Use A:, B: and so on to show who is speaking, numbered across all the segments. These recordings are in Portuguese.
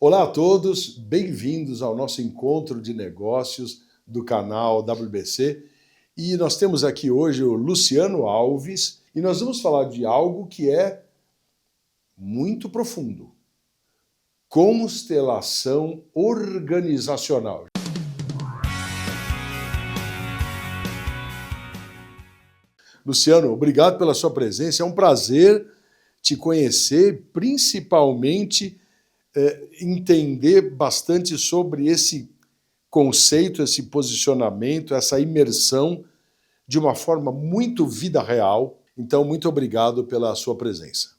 A: Olá a todos, bem-vindos ao nosso encontro de negócios do canal WBC. E nós temos aqui hoje o Luciano Alves e nós vamos falar de algo que é muito profundo: constelação organizacional. Luciano, obrigado pela sua presença, é um prazer te conhecer, principalmente entender bastante sobre esse conceito, esse posicionamento, essa imersão de uma forma muito vida real. Então, muito obrigado pela sua presença.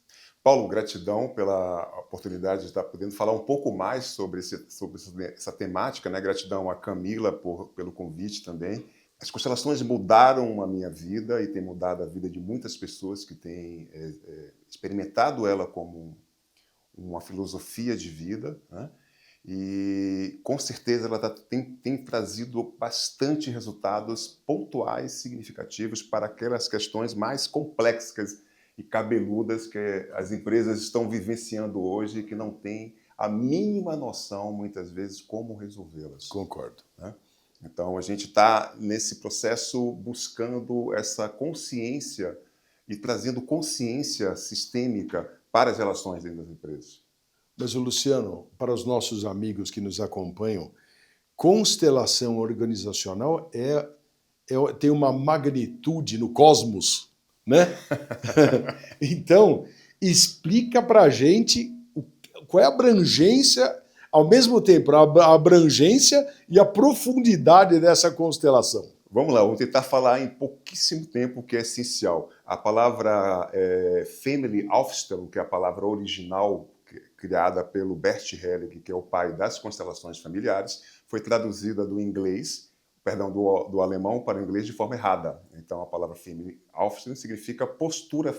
B: Paulo, gratidão pela oportunidade de estar podendo falar um pouco mais sobre essa temática, né? Gratidão a Camila pelo convite também. As constelações mudaram a minha vida e têm mudado a vida de muitas pessoas que têm experimentado ela como uma filosofia de vida, né? E com certeza ela tem trazido bastante resultados pontuais, significativos para aquelas questões mais complexas e cabeludas que as empresas estão vivenciando hoje e que não têm a mínima noção, muitas vezes, como resolvê-las.
A: Concordo.
B: Né? Então, a gente está nesse processo buscando essa consciência e trazendo consciência sistêmica para as relações dentro das empresas.
A: Mas, Luciano, para os nossos amigos que nos acompanham, constelação organizacional tem uma magnitude no cosmos, né? Então, explica para a gente qual é a abrangência, ao mesmo tempo, a abrangência e a profundidade dessa constelação.
B: Vamos lá, vamos tentar falar em pouquíssimo tempo o que é essencial. A palavra Family Aufstellung, que é a palavra original criada pelo Bert Helling, que é o pai das constelações familiares, foi traduzida do alemão para o inglês de forma errada. Então, a palavra Family Aufstellung significa postura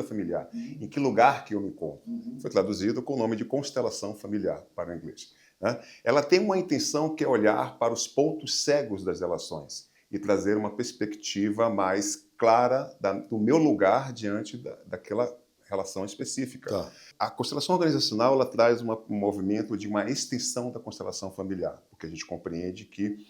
B: familiar. Em que lugar que eu me encontro? Foi traduzido com o nome de constelação familiar para o inglês. Né? Ela tem uma intenção que é olhar para os pontos cegos das relações e trazer uma perspectiva mais clara do meu lugar diante daquela relação específica.
A: Tá.
B: A constelação organizacional ela traz um movimento de uma extensão da constelação familiar, porque a gente compreende que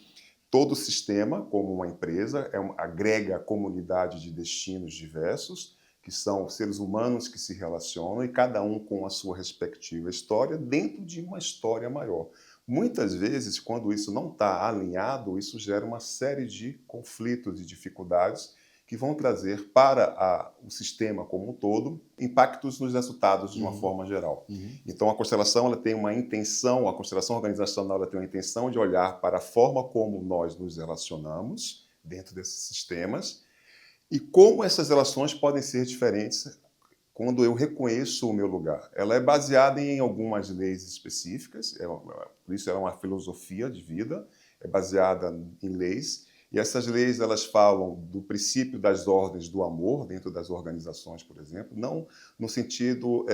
B: todo sistema, como uma empresa, agrega a comunidade de destinos diversos, que são seres humanos que se relacionam e cada um com a sua respectiva história dentro de uma história maior. Muitas vezes, quando isso não está alinhado, isso gera uma série de conflitos e dificuldades que vão trazer para o sistema como um todo impactos nos resultados de uma forma geral. Então, a constelação ela tem uma intenção, a constelação organizacional ela tem uma intenção de olhar para a forma como nós nos relacionamos dentro desses sistemas e como essas relações podem ser diferentes quando eu reconheço o meu lugar. Ela é baseada em algumas leis específicas, por isso ela é uma filosofia de vida, é baseada em leis. E essas leis elas falam do princípio das ordens do amor dentro das organizações, por exemplo, não no sentido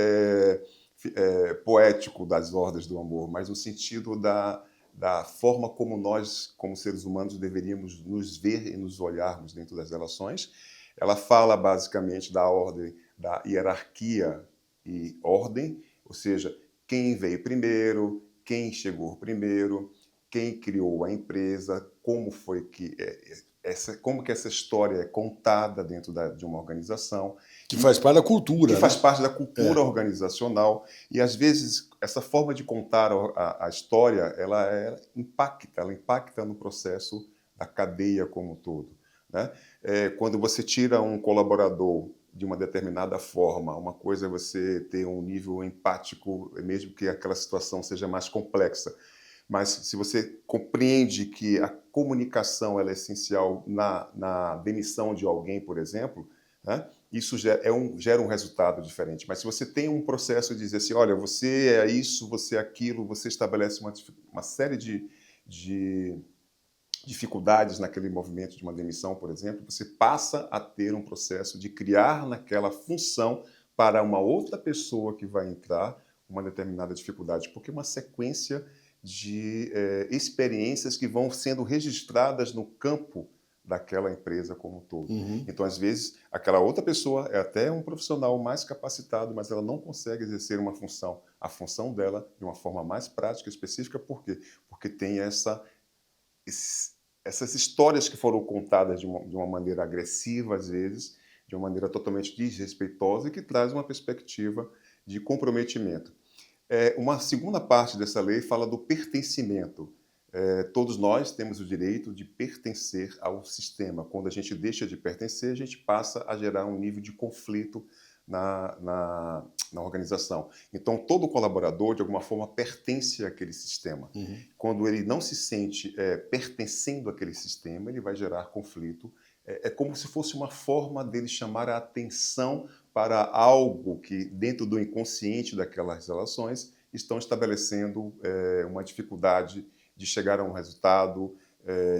B: poético das ordens do amor, mas no sentido da forma como nós, como seres humanos, deveríamos nos ver e nos olharmos dentro das relações. Ela fala basicamente da ordem, da hierarquia e ordem, ou seja, quem veio primeiro, quem chegou primeiro, quem criou a empresa, como foi que como que essa história é contada dentro de uma organização.
A: Que faz parte da cultura.
B: Que faz parte da cultura organizacional. E, às vezes, essa forma de contar a história, ela impacta no processo da cadeia como um todo. Né? Quando você tira um colaborador de uma determinada forma, uma coisa é você ter um nível empático, mesmo que aquela situação seja mais complexa. Mas se você compreende que a comunicação ela é essencial na demissão de alguém, por exemplo, né, isso gera um resultado diferente. Mas se você tem um processo de dizer assim, olha, você é isso, você é aquilo, você estabelece uma série de dificuldades naquele movimento de uma demissão, por exemplo, você passa a ter um processo de criar naquela função para uma outra pessoa que vai entrar uma determinada dificuldade, porque é uma sequência de experiências que vão sendo registradas no campo daquela empresa como um todo.
A: Uhum.
B: Então, às vezes, aquela outra pessoa é até um profissional mais capacitado, mas ela não consegue exercer uma função, a função dela, de uma forma mais prática e específica. Por quê? Porque tem essas histórias que foram contadas de uma maneira agressiva, às vezes, de uma maneira totalmente desrespeitosa e que traz uma perspectiva de comprometimento. Uma segunda parte dessa lei fala do pertencimento. Todos nós temos o direito de pertencer ao sistema. Quando a gente deixa de pertencer, a gente passa a gerar um nível de conflito na organização. Então, todo colaborador, de alguma forma, pertence àquele sistema.
A: Uhum.
B: Quando ele não se sente pertencendo àquele sistema, ele vai gerar conflito. É como se fosse uma forma dele chamar a atenção para algo que, dentro do inconsciente daquelas relações, estão estabelecendo uma dificuldade de chegar a um resultado,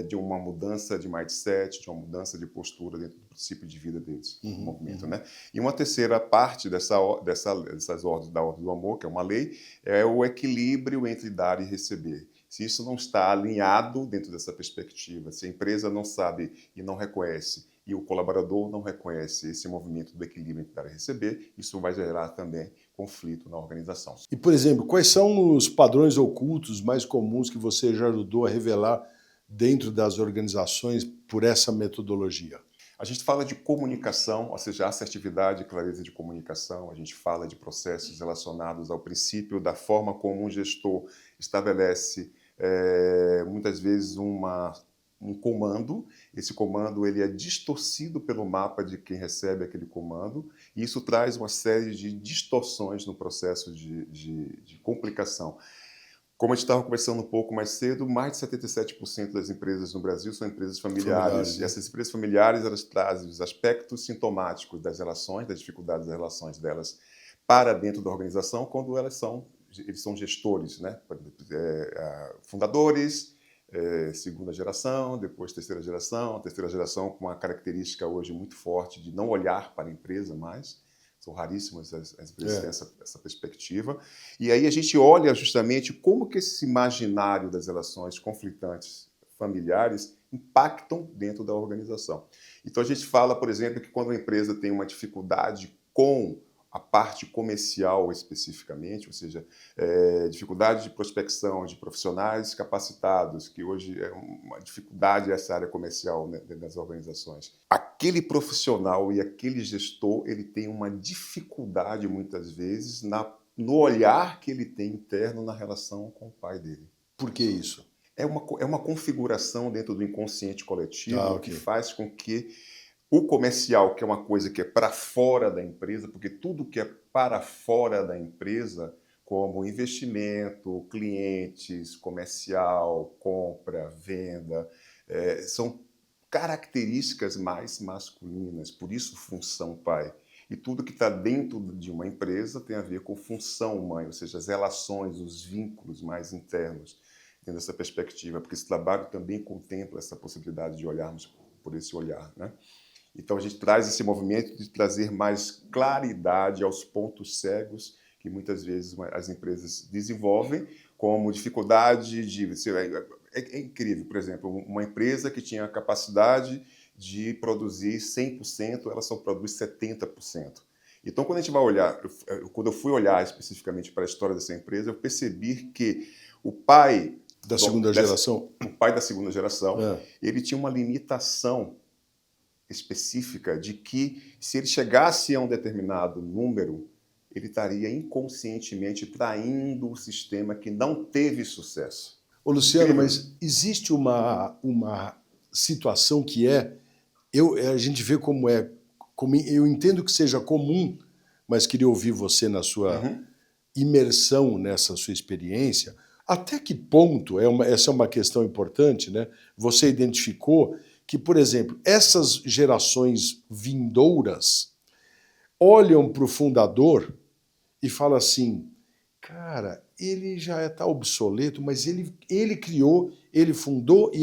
B: de uma mudança de mindset, de uma mudança de postura dentro do princípio de vida deles, no movimento, né? E uma terceira parte dessas ordens da Ordem do Amor, que é uma lei, é o equilíbrio entre dar e receber. Se isso não está alinhado dentro dessa perspectiva, se a empresa não sabe e não reconhece, e o colaborador não reconhece esse movimento do equilíbrio entre dar e receber, isso vai gerar também conflito na organização.
A: E, por exemplo, quais são os padrões ocultos mais comuns que você já ajudou a revelar dentro das organizações por essa metodologia?
B: A gente fala de comunicação, ou seja, assertividade e clareza de comunicação. A gente fala de processos relacionados ao princípio da forma como um gestor estabelece, muitas vezes, um comando. Esse comando ele é distorcido pelo mapa de quem recebe aquele comando, e isso traz uma série de distorções no processo de complicação. Como a gente estava conversando um pouco mais cedo, mais de 77% das empresas no Brasil são empresas familiares. E essas empresas familiares, elas trazem os aspectos sintomáticos das relações, das dificuldades das relações delas para dentro da organização, quando eles são gestores, né? Fundadores, segunda geração, depois terceira geração com uma característica hoje muito forte de não olhar para a empresa mais. São raríssimas as empresas que têm essa perspectiva. E aí a gente olha justamente como que esse imaginário das relações conflitantes familiares impactam dentro da organização. Então a gente fala, por exemplo, que quando uma empresa tem uma dificuldade com a parte comercial especificamente, ou seja, dificuldade de prospecção de profissionais capacitados, que hoje é uma dificuldade essa área comercial, né, das organizações. Aquele profissional e aquele gestor, ele tem uma dificuldade, muitas vezes, no olhar que ele tem interno na relação com o pai dele.
A: Por que isso?
B: É uma configuração dentro do inconsciente coletivo
A: que
B: faz com que o comercial, que é uma coisa que é para fora da empresa, porque tudo que é para fora da empresa, como investimento, clientes, comercial, compra, venda, são características mais masculinas, por isso função pai. E tudo que está dentro de uma empresa tem a ver com função mãe, ou seja, as relações, os vínculos mais internos, tendo essa perspectiva, porque esse trabalho também contempla essa possibilidade de olharmos por esse olhar, né? Então, a gente traz esse movimento de trazer mais claridade aos pontos cegos que muitas vezes as empresas desenvolvem, como dificuldade de... É incrível, por exemplo, uma empresa que tinha a capacidade de produzir 100%, ela só produz 70%. Então, quando a gente vai olhar, quando eu fui olhar especificamente para a história dessa empresa, eu percebi que o pai...
A: Da segunda geração?
B: O pai da segunda geração, ele tinha uma limitação específica de que, se ele chegasse a um determinado número, ele estaria inconscientemente traindo o sistema que não teve sucesso.
A: Ô, Luciano, mas existe uma situação que a gente vê como eu entendo que seja comum, mas queria ouvir você na sua imersão nessa sua experiência. Até que ponto, essa é uma questão importante, né? Você identificou que, por exemplo, essas gerações vindouras olham para o fundador e falam assim, cara, ele já está obsoleto, mas ele criou, ele fundou e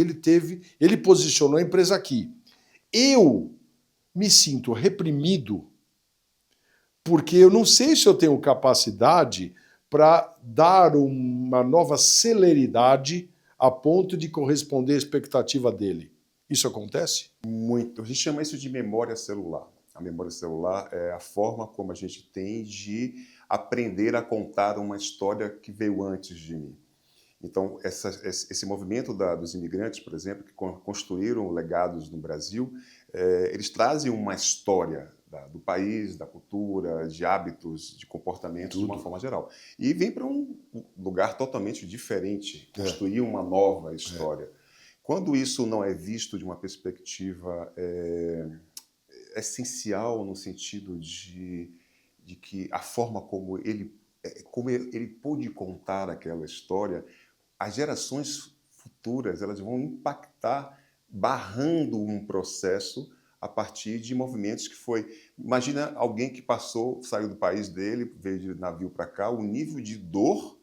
A: ele posicionou a empresa aqui. Eu me sinto reprimido porque eu não sei se eu tenho capacidade para dar uma nova celeridade a ponto de corresponder à expectativa dele. Isso acontece?
B: Muito. A gente chama isso de memória celular. A memória celular é a forma como a gente tem de aprender a contar uma história que veio antes de mim. Então, esse movimento dos imigrantes, por exemplo, que construíram legados no Brasil, eles trazem uma história do país, da cultura, de hábitos, de comportamentos, de uma forma geral. E vem para um lugar totalmente diferente, construir uma nova história. Quando isso não é visto de uma perspectiva essencial, no sentido de que a forma como ele pôde contar aquela história, as gerações futuras elas vão impactar, barrando um processo a partir de movimentos que foi... Imagina alguém que saiu do país dele, veio de navio para cá, o nível de dor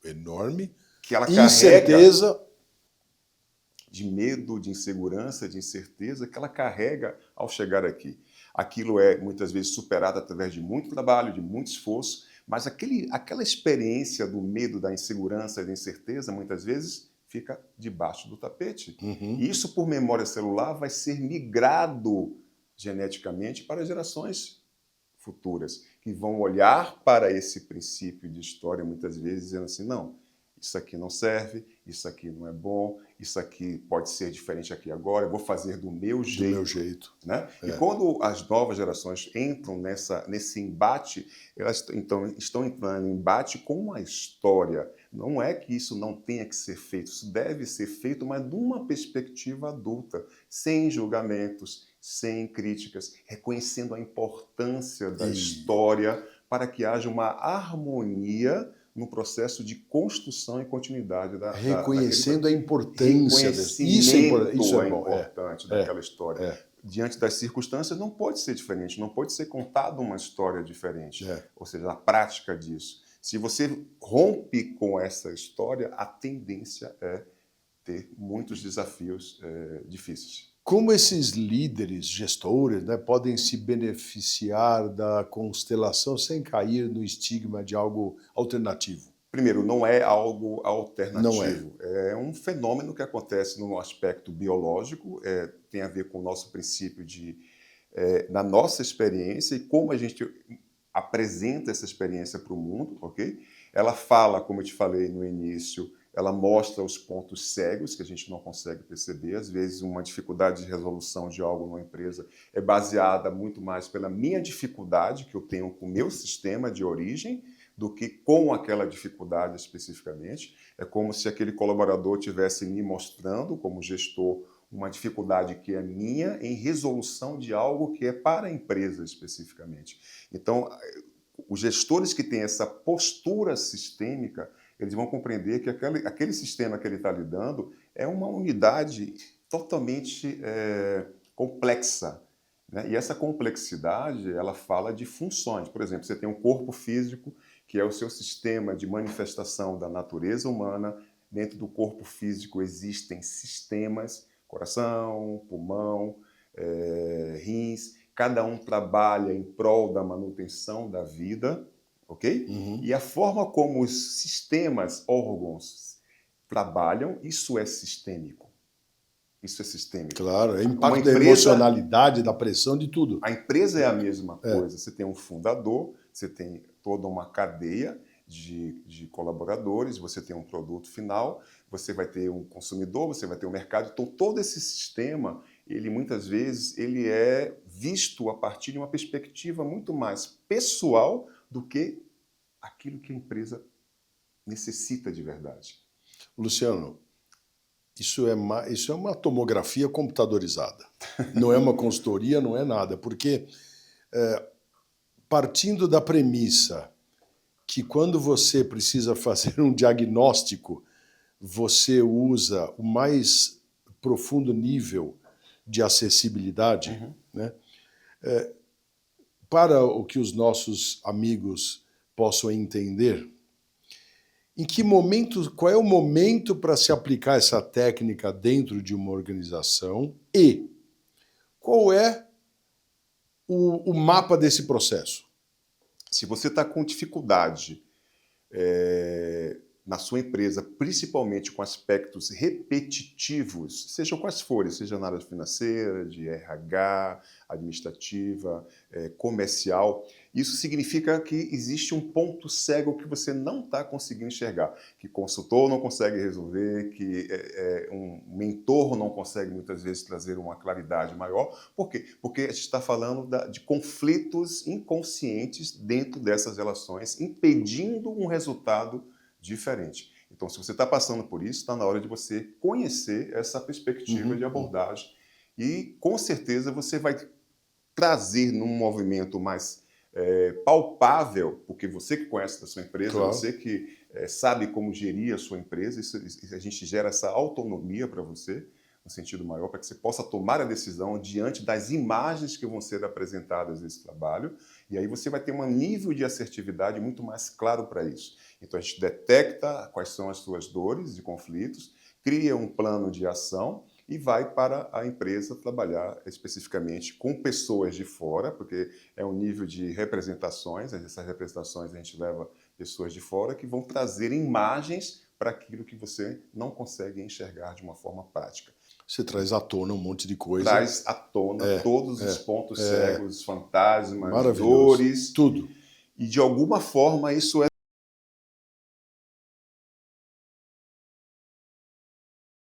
A: enorme,
B: que ela
A: incerteza,
B: carrega, de medo, de insegurança, de incerteza que ela carrega ao chegar aqui. Aquilo é muitas vezes superado através de muito trabalho, de muito esforço, mas aquela experiência do medo, da insegurança, da incerteza, muitas vezes fica debaixo do tapete. E isso, por memória celular, vai ser migrado geneticamente para gerações futuras, que vão olhar para esse princípio de história, muitas vezes, dizendo assim, não, isso aqui não serve, isso aqui não é bom, isso aqui pode ser diferente aqui agora, eu vou fazer do meu jeito.
A: Do meu jeito.
B: Né? E quando as novas gerações entram nesse embate, elas estão entrando em embate com a história. Não é que isso não tenha que ser feito, isso deve ser feito, mas de uma perspectiva adulta, sem julgamentos, sem críticas, reconhecendo a importância da história para que haja uma harmonia no processo de construção e continuidade
A: reconhecendo a importância
B: disso.
A: Isso é bom.
B: Importante daquela história. Diante das circunstâncias, não pode ser diferente, não pode ser contada uma história diferente. Ou seja, a prática disso. Se você rompe com essa história, a tendência é ter muitos desafios difíceis.
A: Como esses líderes, gestores, né, podem se beneficiar da constelação sem cair no estigma de algo alternativo?
B: Primeiro, não é algo alternativo.
A: Não é.
B: É um fenômeno que acontece no aspecto biológico, tem a ver com o nosso princípio da nossa experiência e como a gente apresenta essa experiência para o mundo, ok? Ela fala, como eu te falei no início, ela mostra os pontos cegos que a gente não consegue perceber. Às vezes, uma dificuldade de resolução de algo numa empresa é baseada muito mais pela minha dificuldade que eu tenho com o meu sistema de origem do que com aquela dificuldade especificamente. É como se aquele colaborador estivesse me mostrando, como gestor, uma dificuldade que é minha em resolução de algo que é para a empresa especificamente. Então, os gestores que têm essa postura sistêmica, eles vão compreender que aquele sistema que ele está lidando é uma unidade totalmente complexa. Né? E essa complexidade, ela fala de funções. Por exemplo, você tem um corpo físico, que é o seu sistema de manifestação da natureza humana. Dentro do corpo físico existem sistemas, coração, pulmão, rins. Cada um trabalha em prol da manutenção da vida. Ok? E a forma como os sistemas, órgãos trabalham, isso é sistêmico. Isso é sistêmico.
A: Claro, é impacto da emocionalidade, da pressão, de tudo.
B: A empresa é a mesma coisa. Você tem um fundador, você tem toda uma cadeia de colaboradores, você tem um produto final, você vai ter um consumidor, você vai ter um mercado. Então, todo esse sistema, ele muitas vezes ele é visto a partir de uma perspectiva muito mais pessoal do que aquilo que a empresa necessita de verdade.
A: Luciano, isso é uma tomografia computadorizada. Não é uma consultoria, não é nada, porque partindo da premissa que quando você precisa fazer um diagnóstico, você usa o mais profundo nível de acessibilidade, né? Para o que os nossos amigos possam entender, qual é o momento para se aplicar essa técnica dentro de uma organização e qual é o mapa desse processo?
B: Se você está com dificuldade na sua empresa, principalmente com aspectos repetitivos, sejam quais forem, seja na área financeira, de RH, administrativa, comercial, isso significa que existe um ponto cego que você não está conseguindo enxergar, que consultor não consegue resolver, que um mentor não consegue muitas vezes trazer uma claridade maior. Por quê? Porque a gente está falando de conflitos inconscientes dentro dessas relações, impedindo um resultado diferente. Então, se você está passando por isso, está na hora de você conhecer essa perspectiva de abordagem e, com certeza, você vai trazer num movimento mais palpável, porque você que conhece da sua empresa,
A: Claro.
B: você que sabe como gerir a sua empresa, a gente gera essa autonomia para você, no sentido maior, para que você possa tomar a decisão diante das imagens que vão ser apresentadas nesse trabalho, e aí você vai ter um nível de assertividade muito mais claro para isso. Então a gente detecta quais são as suas dores e conflitos, cria um plano de ação e vai para a empresa trabalhar especificamente com pessoas de fora, porque é um nível de representações, essas representações a gente leva pessoas de fora que vão trazer imagens para aquilo que você não consegue enxergar de uma forma prática.
A: Você traz à tona um monte de coisa.
B: Traz à tona todos os pontos cegos, fantasmas,
A: Maravilhoso.
B: dores.
A: Tudo.
B: E de alguma forma isso é